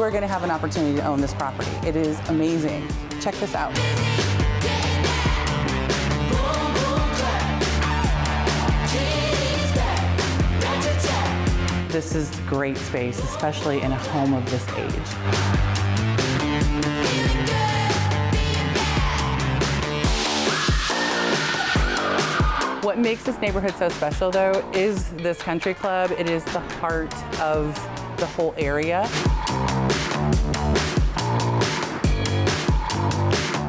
are going to have an opportunity to own this property. It is amazing. Check this out. This is great space, especially in a home of this age. What makes this neighborhood so special, though, is this country club. It is the heart of the whole area.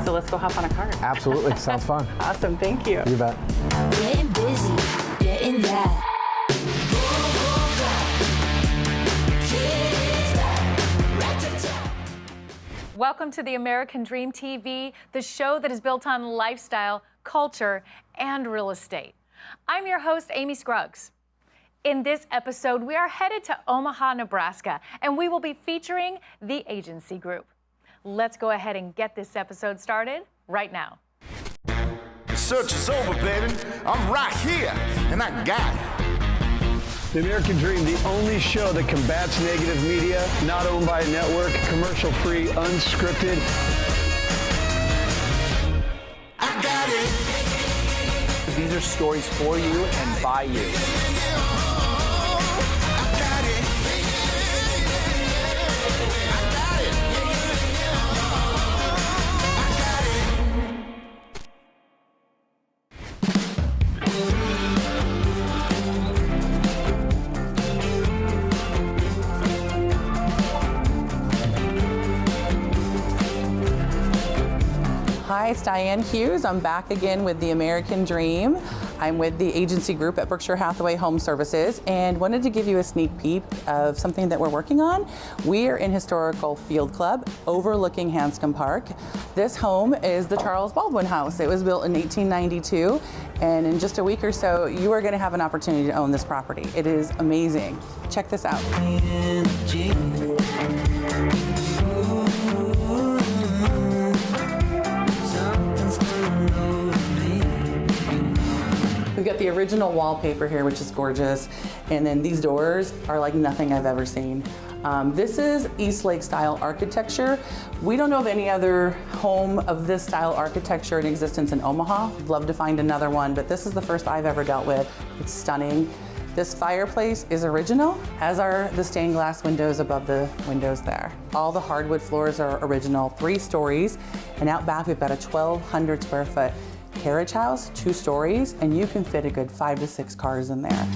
So let's go hop on a car. Absolutely, sounds fun. Awesome, thank you. You bet. Getting busy, getting that. Welcome to the American Dream TV, the show that is built on lifestyle, culture, and real estate. I'm your host, Amy Scruggs. In this episode, we are headed to Omaha, Nebraska, and we will be featuring the Agency Group. Let's go ahead and get this episode started right now. The search is over, baby. I'm right here, and I got it. The American Dream, the only show that combats negative media, not owned by a network, commercial-free, unscripted. I got it. These are stories for you and by you. Hi, it's Diane Hughes. I'm back again with the American Dream. I'm with the Agency Group at Berkshire Hathaway HomeServices and wanted to give you a sneak peek of something that we're working on. We are in Historical Field Club overlooking Hanscom Park. This home is the Charles Baldwin House. It was built in 1892, and in just a week or so, you are going to have an opportunity to own this property. It is amazing. Check this out. We've got the original wallpaper here, which is gorgeous, and then these doors are like nothing I've ever seen. This is East Lake style architecture. We don't know of any other home of this style architecture in existence in Omaha. I'd love to find another one, but this is the first I've ever dealt with. It's stunning. This fireplace is original, as are the stained glass windows above the windows there. All the hardwood floors are original, 3 stories, and out back we've got a 1,200 square foot carriage house, 2 stories, and you can fit a good 5 to 6 cars in there.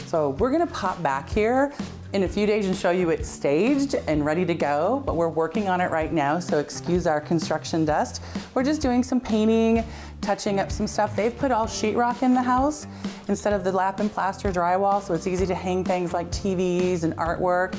So we're gonna pop back here in a few days and show you it's staged and ready to go, but we're working on it right now, so excuse our construction dust. We're just doing some painting, touching up some stuff. They've put all sheetrock in the house instead of the lap and plaster drywall, so it's easy to hang things like TVs and artwork.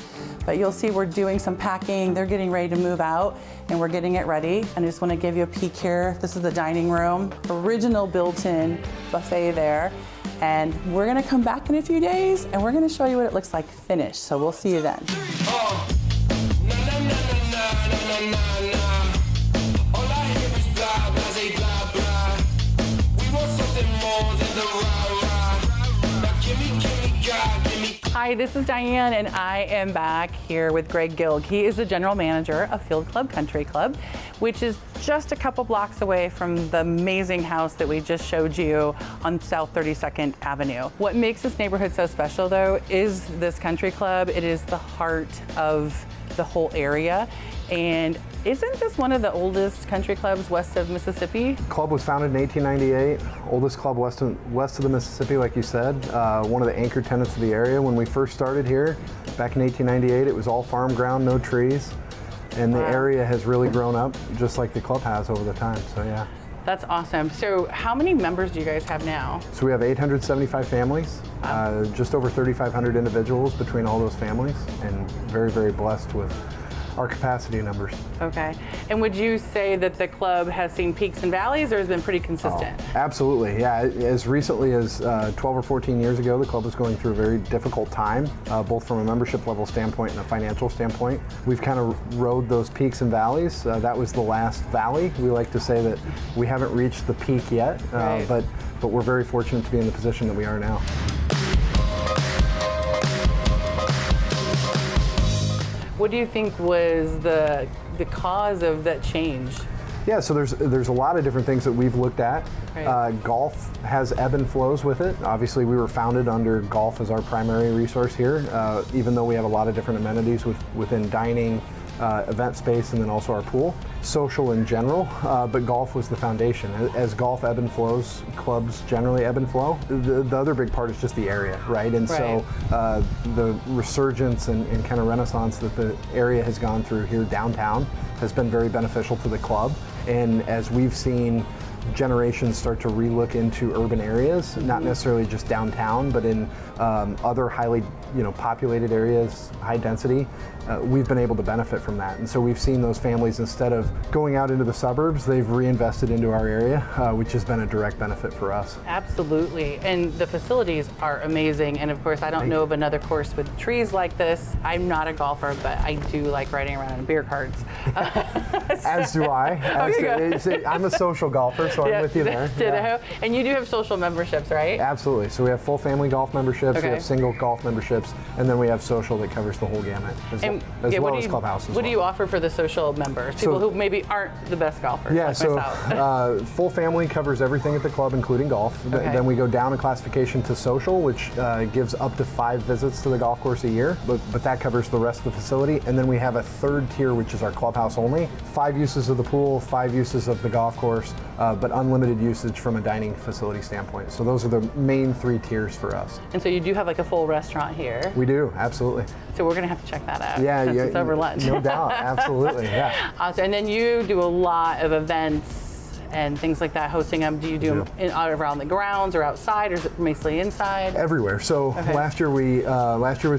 But you'll see we're doing some packing. They're getting ready to move out and we're getting it ready. And I just want to give you a peek here. This is the dining room, original built-in buffet there. And we're gonna come back in a few days and we're gonna show you what it looks like finished. So we'll see you then. Hi, this is Diane, and I am back here with Greg Gilg. He is the general manager of Field Club Country Club, which is just a couple blocks away from the amazing house that we just showed you on South 32nd Avenue. What makes this neighborhood so special, though, is this country club. It is the heart of the whole area. And isn't this one of the oldest country clubs west of Mississippi? Club was founded in 1898, oldest club west of the Mississippi, like you said. One of the anchor tenants of the area. When we first started here, back in 1898, it was all farm ground, no trees. And the area has really grown up, just like the club has over the time, so yeah. That's awesome. So how many members do you guys have now? So we have 875 families, just over 3,500 individuals between all those families, and very, very blessed with our capacity numbers. Okay. And would you say that the club has seen peaks and valleys or has been pretty consistent? Oh, absolutely, yeah. As recently as 12 or 14 years ago, the club was going through a very difficult time, both from a membership level standpoint and a financial standpoint. We've kind of rode those peaks and valleys. That was the last valley. We like to say that we haven't reached the peak yet, right. but we're very fortunate to be in the position that we are now. What do you think was the cause of that change? Yeah, so there's a lot of different things that we've looked at. Right. Golf has ebb and flows with it. Obviously, we were founded under golf as our primary resource here, even though we have a lot of different amenities within dining, event space, and then also our pool. Social in general, but golf was the foundation. As golf ebb and flows, clubs generally ebb and flow. The other big part is just the area, right? And so the resurgence and kind of renaissance that the area has gone through here downtown has been very beneficial to the club. And as we've seen generations start to relook into urban areas, not necessarily just downtown, but in other highly populated areas, high density, we've been able to benefit from that. And so we've seen those families, instead of going out into the suburbs, they've reinvested into our area, which has been a direct benefit for us. Absolutely, and the facilities are amazing. And of course, I don't know of another course with trees like this. I'm not a golfer, but I do like riding around in beer carts. As do I. I'm a social golfer, so I'm with you there. Ditto. And you do have social memberships, right? Absolutely. So we have full family golf memberships, we have single golf memberships, and then we have social that covers the whole gamut, as well as clubhouse. What do you offer for the social members? People who maybe aren't the best golfers. Yeah, like so myself. Full family covers everything at the club, including golf. Then we go down a classification to social, which gives up to 5 visits to the golf course a year, but that covers the rest of the facility. And then we have a third tier, which is our clubhouse only. 5 uses of the pool, 5 uses of the golf course, but unlimited usage from a dining facility standpoint. So those are the main 3 tiers for us. And so you do have like a full restaurant here. We do, absolutely. So we're gonna have to check that out. Yeah, since it's over lunch. No doubt, absolutely, yeah. Awesome. And then you do a lot of events and things like that, hosting them. Do you do them around the grounds or outside, or is it mostly inside? Everywhere. So last year was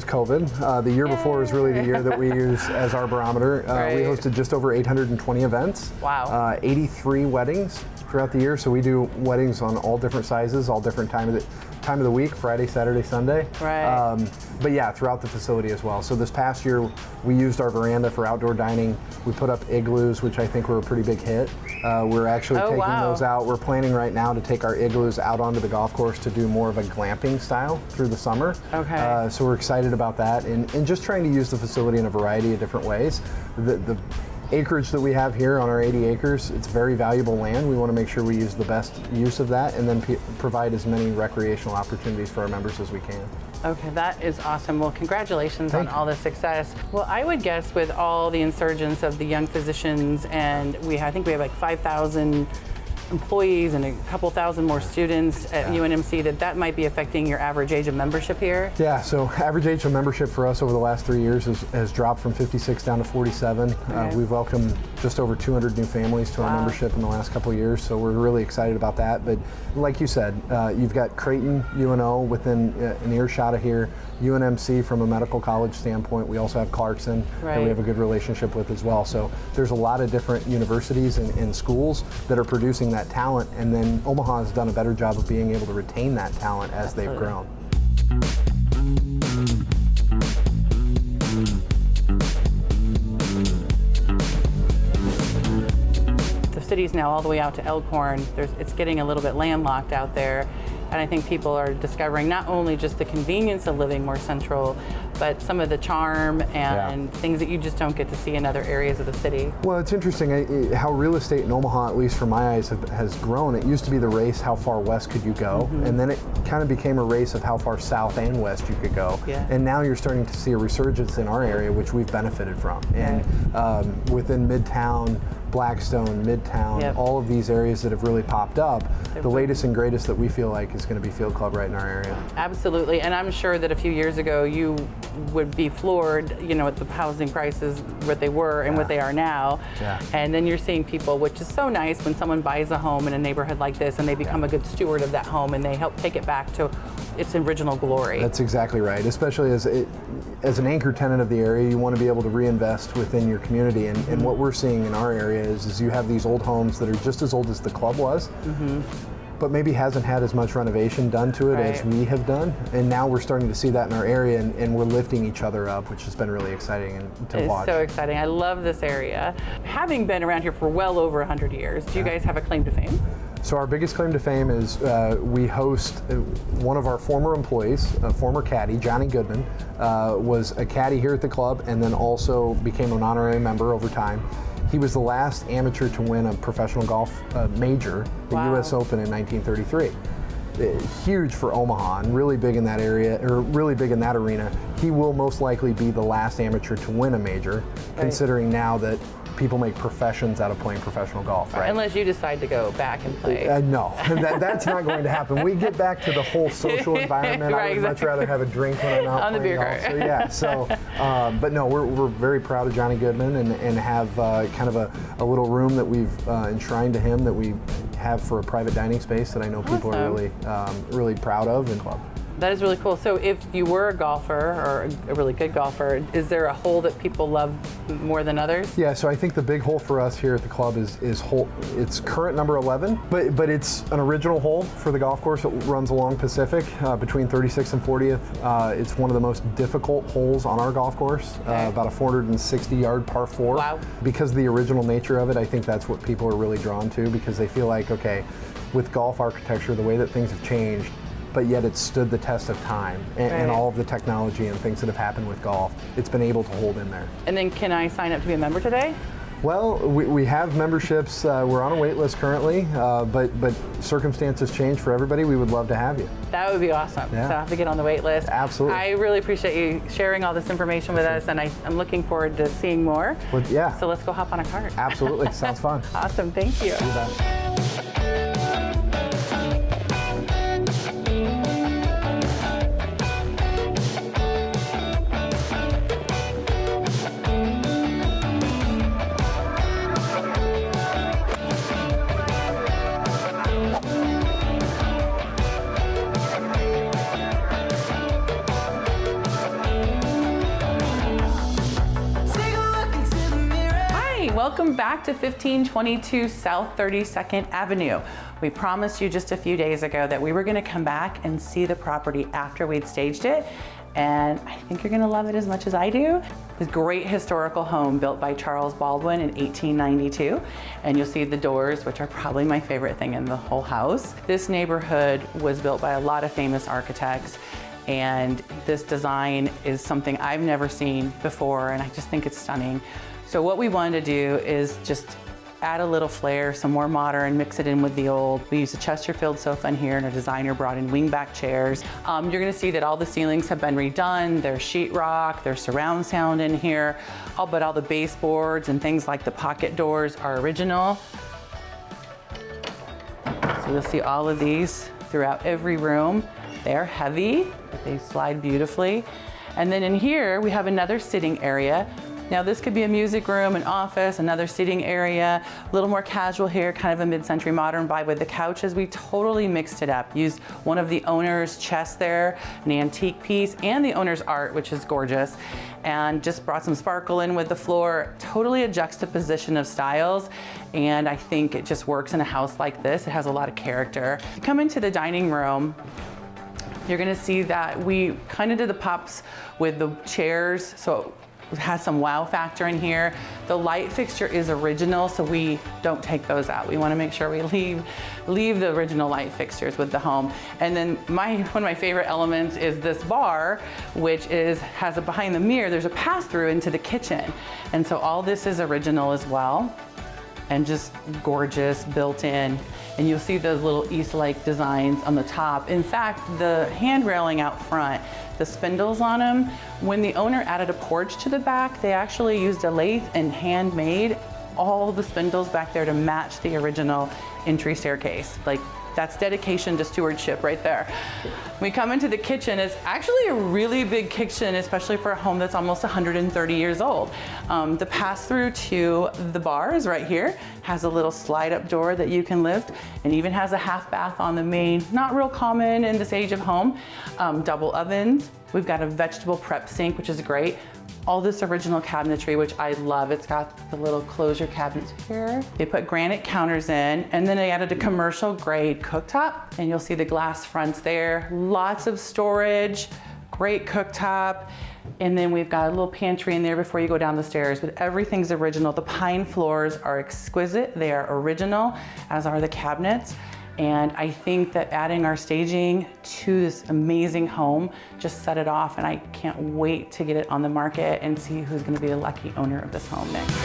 COVID. The year before was really the year that we use as our barometer. We hosted just over 820 events. Wow. 83 weddings throughout the year. So we do weddings on all different sizes, all different time of the week, Friday, Saturday, Sunday. Right. But yeah, throughout the facility as well. So this past year, we used our veranda for outdoor dining. We put up igloos, which I think were a pretty big hit. We're actually taking those out. We're planning right now to take our igloos out onto the golf course to do more of a glamping style through the summer. Okay. So we're excited about that, and just trying to use the facility in a variety of different ways. The acreage that we have here on our 80 acres, it's very valuable land. We want to make sure we use the best use of that, and then provide as many recreational opportunities for our members as we can. Okay, that is awesome. Well, congratulations on all the success. Well, I would guess with all the insurgence of the young physicians, and I think we have like 5,000 employees and a couple thousand more students at UNMC, that might be affecting your average age of membership here? Yeah, so average age of membership for us over the last 3 years has dropped from 56 down to 47. We've welcomed just over 200 new families to our membership in the last couple of years, so we're really excited about that. But like you said, you've got Creighton, UNO within an earshot of here, UNMC from a medical college standpoint. We also have Clarkson that we have a good relationship with as well. So there's a lot of different universities and schools that are producing that talent, and then Omaha has done a better job of being able to retain that talent as they've grown. The city's now all the way out to Elkhorn. It's getting a little bit landlocked out there. And I think people are discovering not only just the convenience of living more central, but some of the charm and things that you just don't get to see in other areas of the city. Well, it's interesting how real estate in Omaha, at least from my eyes, has grown. It used to be the race, how far west could you go? And then it kind of became a race of how far south and west you could go. And now you're starting to see a resurgence in our area, which we've benefited from. And within Midtown, Blackstone, Midtown, all of these areas that have really popped up, the latest and greatest that we feel like is going to be Field Club right in our area. Absolutely, and I'm sure that a few years ago you would be floored, at the housing prices, what they were and what they are now. And then you're seeing people, which is so nice when someone buys a home in a neighborhood like this and they become a good steward of that home and they help take it back to its original glory. That's exactly right, especially as an anchor tenant of the area, you want to be able to reinvest within your community. And what we're seeing in our area is you have these old homes that are just as old as the club was, but maybe hasn't had as much renovation done to it as we have done. And now we're starting to see that in our area, and we're lifting each other up, which has been really exciting to watch. It's so exciting. I love this area. Having been around here for well over 100 years, do you guys have a claim to fame? So our biggest claim to fame is we host one of our former employees, a former caddy, Johnny Goodman, was a caddy here at the club and then also became an honorary member over time. He was the last amateur to win a professional golf major, the US Open in 1933. Huge for Omaha and really big in that area, or really big in that arena. He will most likely be the last amateur to win a major, considering now that people make professions out of playing professional golf, right? Unless you decide to go back and play. No, that's not going to happen. We get back to the whole social environment. Right, I would much rather have a drink when I'm out on the beer playing cart. So but no, we're very proud of Johnny Goodman and have kind of a little room that we've enshrined to him that we have for a private dining space that I know people are really proud of. And That is really cool. So if you were a golfer or a really good golfer, is there a hole that people love more than others? Yeah, so I think the big hole for us here at the club is hole, it's current number 11, but it's an original hole for the golf course. It runs along Pacific between 36th and 40th. It's one of the most difficult holes on our golf course, about a 460-yard par 4. Wow. Because of the original nature of it, I think that's what people are really drawn to, because they feel like, okay, with golf architecture, the way that things have changed, but yet it's stood the test of time and all of the technology and things that have happened with golf, it's been able to hold in there. And then can I sign up to be a member today? Well, we have memberships. We're on a wait list currently, but circumstances change for everybody. We would love to have you. That would be awesome. Yeah. So I have to get on the wait list. Absolutely. I really appreciate you sharing all this information with us, and I'm looking forward to seeing more. Well, yeah. So let's go hop on a cart. Absolutely. Sounds fun. Awesome. Thank you. You bet. Welcome back to 1522 South 32nd Avenue. We promised you just a few days ago that we were going to come back and see the property after we'd staged it, and I think you're going to love it as much as I do. This great historical home built by Charles Baldwin in 1892, and you'll see the doors, which are probably my favorite thing in the whole house. This neighborhood was built by a lot of famous architects, and this design is something I've never seen before, and I just think it's stunning. So what we wanted to do is just add a little flair, some more modern, mix it in with the old. We used a Chesterfield sofa in here, and a designer brought in wingback chairs. You're gonna see that all the ceilings have been redone. There's sheetrock, there's surround sound in here, but all the baseboards and things like the pocket doors are original. So you'll see all of these throughout every room. They're heavy, but they slide beautifully. And then in here, we have another sitting area. Now this could be a music room, an office, another seating area, a little more casual here, kind of a mid-century modern vibe with the couches. We totally mixed it up. Used one of the owner's chests there, an antique piece, and the owner's art, which is gorgeous, and just brought some sparkle in with the floor. Totally a juxtaposition of styles, and I think it just works in a house like this. It has a lot of character. You come into the dining room, you're gonna see that we kind of did the pops with the chairs, so it has some wow factor in here. The light fixture is original, so we don't take those out. We want to make sure we leave the original light fixtures with the home. And then one of my favorite elements is this bar, which has a behind the mirror, there's a pass-through into the kitchen. And so all this is original as well, and just gorgeous, built in. And you'll see those little East Lake designs on the top. In fact, the hand railing out front, the spindles on them, when the owner added a porch to the back, they actually used a lathe and handmade all the spindles back there to match the original entry staircase. Like, that's dedication to stewardship right there. We come into the kitchen. It's actually a really big kitchen, especially for a home that's almost 130 years old. The pass-through to the bar is right here. Has a little slide-up door that you can lift, and even has a half bath on the main. Not real common in this age of home. Double ovens. We've got a vegetable prep sink, which is great. All this original cabinetry, which I love. It's got the little closure cabinets here. They put granite counters in, and then they added a commercial grade cooktop, and you'll see the glass fronts there. Lots of storage, great cooktop. And then we've got a little pantry in there before you go down the stairs, but everything's original. The pine floors are exquisite. They are original, as are the cabinets. And I think that adding our staging to this amazing home just set it off, and I can't wait to get it on the market and see who's gonna be the lucky owner of this home next.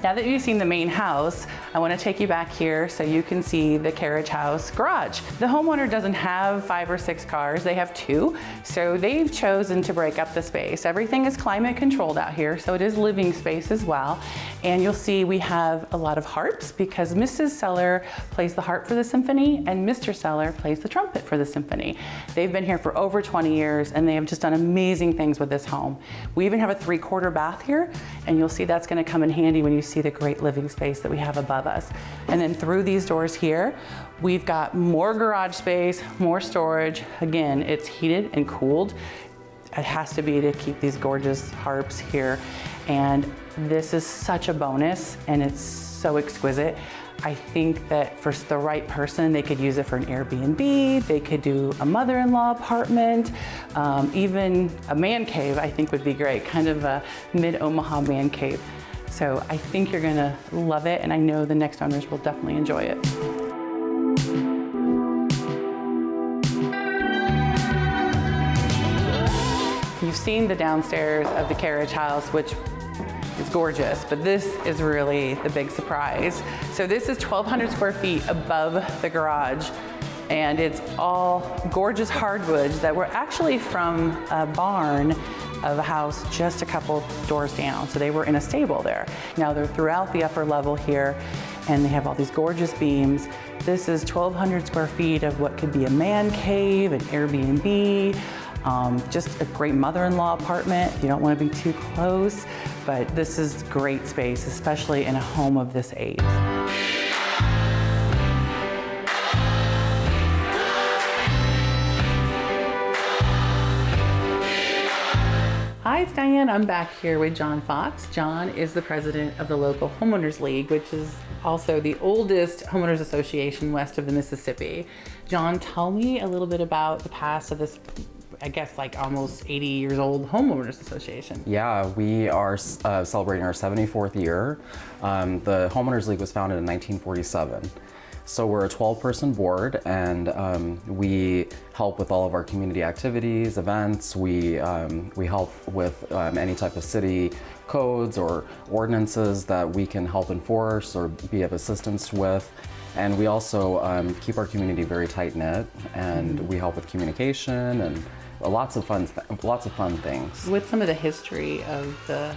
Now that you've seen the main house, I want to take you back here so you can see the carriage house garage. The homeowner doesn't have 5 or 6 cars, they have 2. So they've chosen to break up the space. Everything is climate controlled out here, so it is living space as well. And you'll see we have a lot of harps because Mrs. Seller plays the harp for the symphony and Mr. Seller plays the trumpet for the symphony. They've been here for over 20 years and they have just done amazing things with this home. We even have a 3/4 bath here, and you'll see that's going to come in handy when you see the great living space that we have above us. And then through these doors here, we've got more garage space, more storage. Again, it's heated and cooled. It has to be to keep these gorgeous harps here. And this is such a bonus, and it's so exquisite. I think that for the right person, they could use it for an Airbnb, they could do a mother-in-law apartment, even a man cave I think would be great, kind of a mid-Omaha man cave. So I think you're gonna love it, and I know the next owners will definitely enjoy it. You've seen the downstairs of the carriage house, which is gorgeous, but this is really the big surprise. So this is 1,200 square feet above the garage, and it's all gorgeous hardwoods that were actually from a barn of a house just a couple doors down. So they were in a stable there. Now they're throughout the upper level here, and they have all these gorgeous beams. This is 1,200 square feet of what could be a man cave, an Airbnb, just a great mother-in-law apartment. You don't want to be too close, but this is great space, especially in a home of this age. Hi, it's Diane. I'm back here with John Fox. John is the president of the local Homeowners League, which is also the oldest homeowners association west of the Mississippi. John, tell me a little bit about the past of this, I guess, like almost 80 years old homeowners association. Yeah, we are celebrating our 74th year. The Homeowners League was founded in 1947. So we're a 12-person board, and we help with all of our community activities, events. We help with any type of city codes or ordinances that we can help enforce or be of assistance with. And we also keep our community very tight-knit, and we help with communication and lots of fun things. What's some of the history of the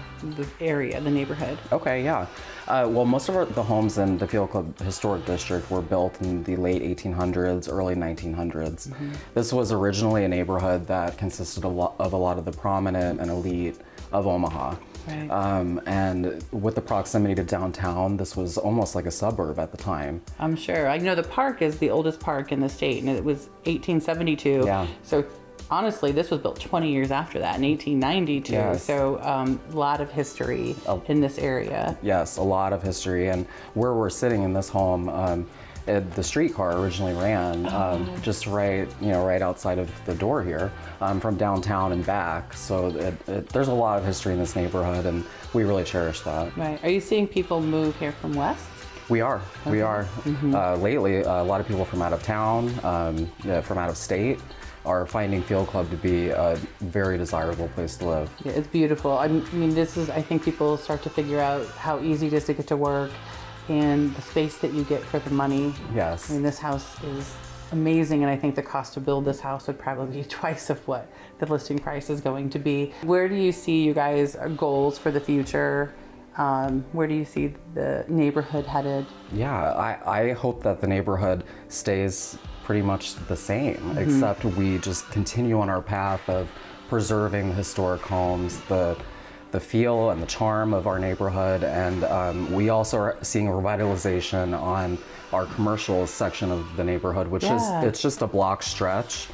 area, the neighborhood? Okay, yeah. Well, most of the homes in the Field Club Historic District were built in the late 1800s, early 1900s. Mm-hmm. This was originally a neighborhood that consisted of a lot of the prominent and elite of Omaha. Right. And with the proximity to downtown, this was almost like a suburb at the time. I'm sure. I know the park is the oldest park in the state, and it was 1872. Yeah. So honestly, this was built 20 years after that, in 1892. Yes. So a lot of history in this area. Yes, a lot of history. And where we're sitting in this home, the streetcar originally ran just right outside of the door here, from downtown and back. So there's a lot of history in this neighborhood, and we really cherish that. Right. Are you seeing people move here from west? We are. Okay. We are. Mm-hmm. Lately, a lot of people from out of town, from out of state, are finding Field Club to be a very desirable place to live. Yeah, it's beautiful. I mean, I think people start to figure out how easy it is to get to work and the space that you get for the money. Yes. I mean, this house is amazing, and I think the cost to build this house would probably be twice of what the listing price is going to be. Where do you see you guys' goals for the future? Where do you see the neighborhood headed? Yeah, I hope that the neighborhood stays pretty much the same, except we just continue on our path of preserving the historic homes, the feel and the charm of our neighborhood, and we also are seeing a revitalization on our commercial section of the neighborhood, which is, it's just a block stretch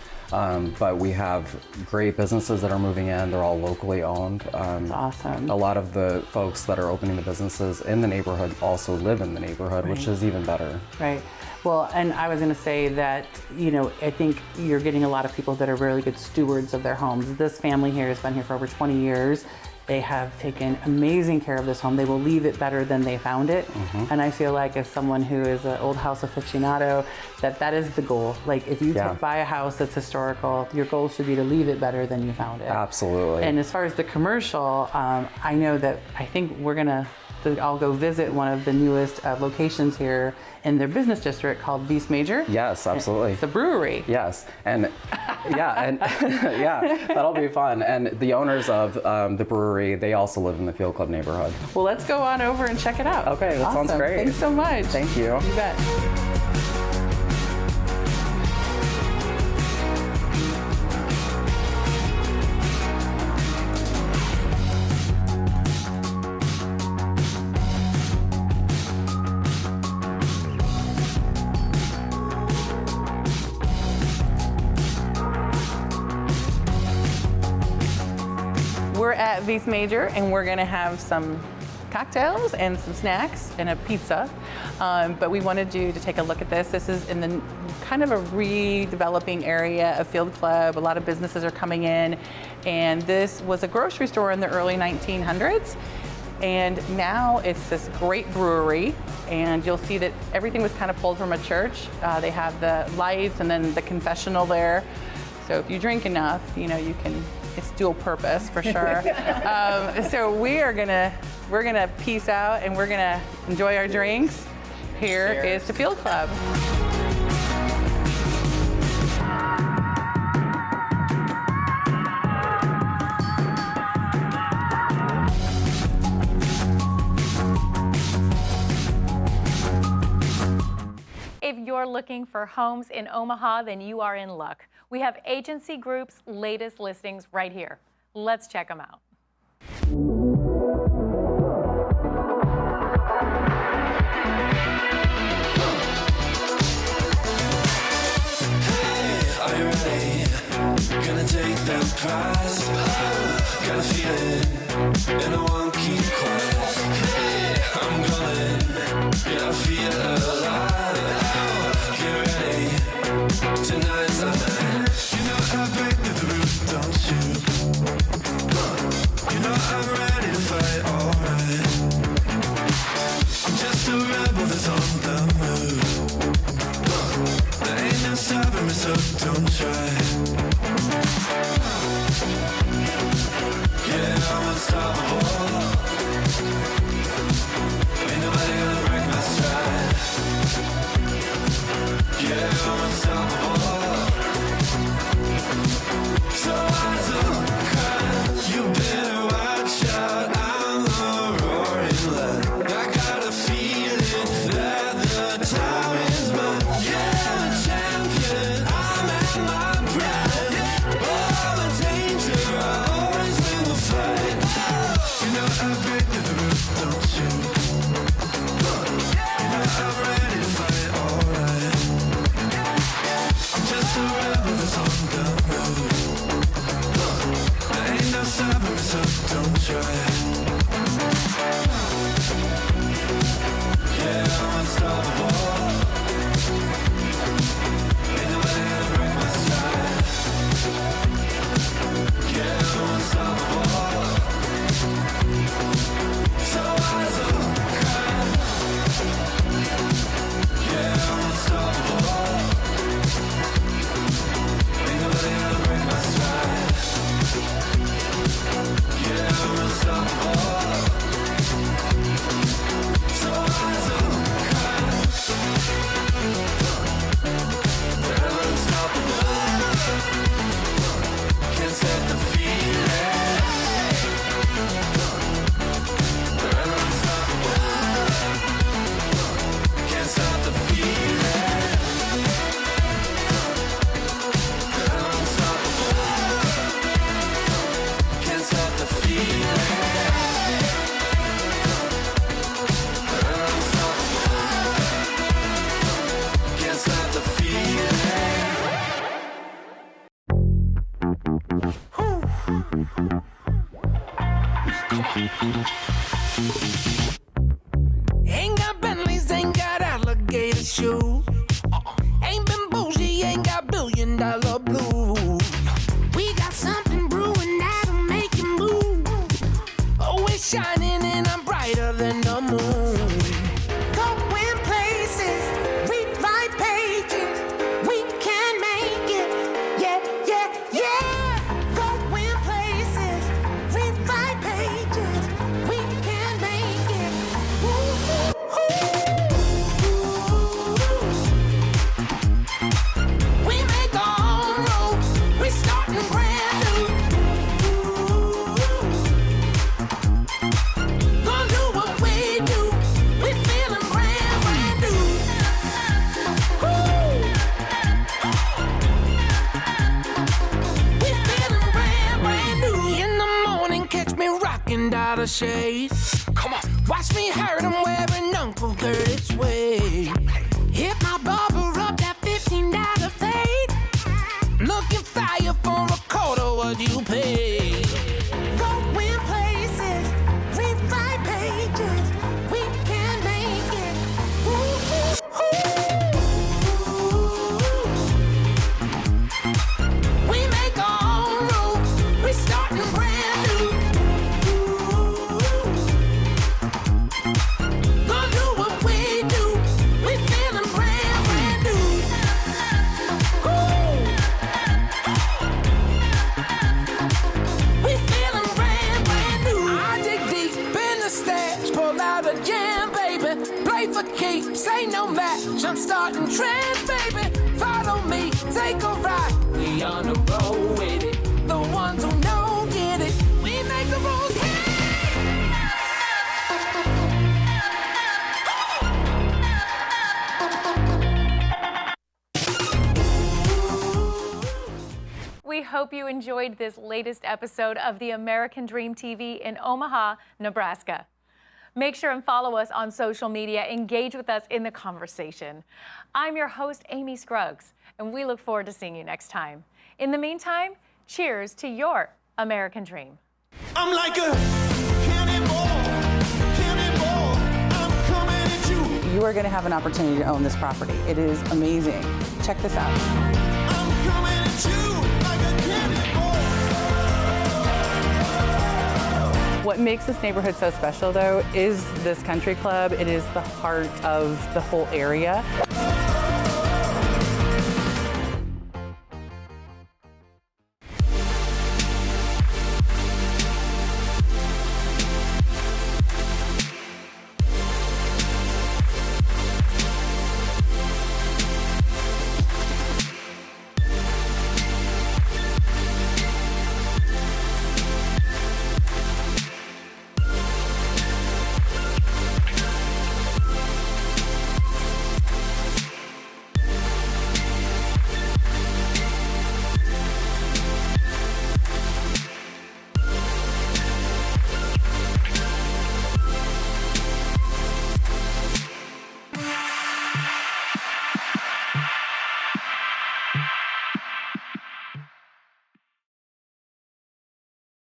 But we have great businesses that are moving in. They're all locally owned. That's awesome. A lot of the folks that are opening the businesses in the neighborhood also live in the neighborhood, which is even better. Right. Well, and I was going to say that, you know, I think you're getting a lot of people that are really good stewards of their homes. This family here has been here for over 20 years. They have taken amazing care of this home. They will leave it better than they found it. And I feel like as someone who is an old house aficionado, that is the goal. Like if you buy a house that's historical, your goal should be to leave it better than you found it. Absolutely. And as far as the commercial, I know that I think we're gonna I'll go visit one of the newest locations here in their business district called Vice Major. Yes, absolutely. It's a brewery. Yes, and that'll be fun. And the owners of the brewery, they also live in the Field Club neighborhood. Well, let's go on over and check it out. Okay, that sounds great. Thanks so much. Thank you. You bet. We're at Vice Major and we're gonna have some cocktails and some snacks and a pizza. But we wanted you to take a look at this. This is in the kind of a redeveloping area of Field Club. A lot of businesses are coming in, and this was a grocery store in the early 1900s. And now it's this great brewery, and you'll see that everything was kind of pulled from a church. They have the lights and then the confessional there. So if you drink enough, you know, you can, it's dual purpose for sure. So we're gonna peace out and we're gonna enjoy our drinks. Here is the Field Club. If you're looking for homes in Omaha, then you are in luck. We have Agency Group's latest listings right here. Let's check them out. Are you ready? Gonna take that prize. Got a feeling, and I won't keep quiet. I'm going, yeah, I feel alive. Get ready, tonight's the night. You know I break through the roof, don't you? You know I'm ready to fight, alright. I'm just a rebel that's on the move. There ain't no stopping me, so don't try. Yeah, I'm unstoppable. Ain't nobody gonna break my stride. Yeah, I'm unstoppable. So I don't cry. You better watch out. I'm a roaring lion. I got a feeling that the time is mine. Yeah, I'm a champion. I'm at my prime. Oh, the danger. I always win the fight. You know I break through the roof, don't you? You know I'm ready to fight, alright. I'm just a rebel that's on the move. There ain't no stopping me, so don't try. Yeah, I'm unstoppable. Ain't nobody gonna break my stride. Yeah, I'm unstoppable. So I don't cry. Yeah, I'm unstoppable. Ain't nobody gonna break my stride. Yeah, I'm unstoppable. Ain't got Bentleys, ain't got alligator shoes. Ain't been bougie, ain't got $1 billion blues. We got something brewing that'll make you move. Oh, it's shining and I'm brighter than the moon. Going places, rewrite pages. We can make it, yeah, yeah, yeah. Going places, rewrite pages. We can make it. Ooh, ooh, ooh. We make our own rules. We starting brand new. Gonna do what we do. We feeling brand new. We feeling brand new. In the morning, catch me rocking dollar shades. Come on, watch me hurt 'em wearing Uncle Curtis way. Hit my barber up that $15 fade. Looking fire for a quarter, what you pay? Going places, rewrite pages. We can make it. Ooh, ooh, ooh. We make our own rules. We starting brand new. Gonna do what we do. We feeling brand new. We feeling brand new. I dig deep in the stash, pull out a jam, baby. Play for keeps, ain't no match. I'm starting trends, baby. Follow me, take a ride. We on the road with it. The ones who know get it. We make the rules. We hope you enjoyed this latest episode of the American Dream TV in Omaha, Nebraska. Make sure and follow us on social media. Engage with us in the conversation. I'm your host, Amy Scruggs, and we look forward to seeing you next time. In the meantime, cheers to your American Dream. I'm like a cannonball. I'm coming at you. You are going to have an opportunity to own this property. It is amazing. Check this out. I'm coming at you like a cannonball. What makes this neighborhood so special, though, is this country club. It is the heart of the whole area.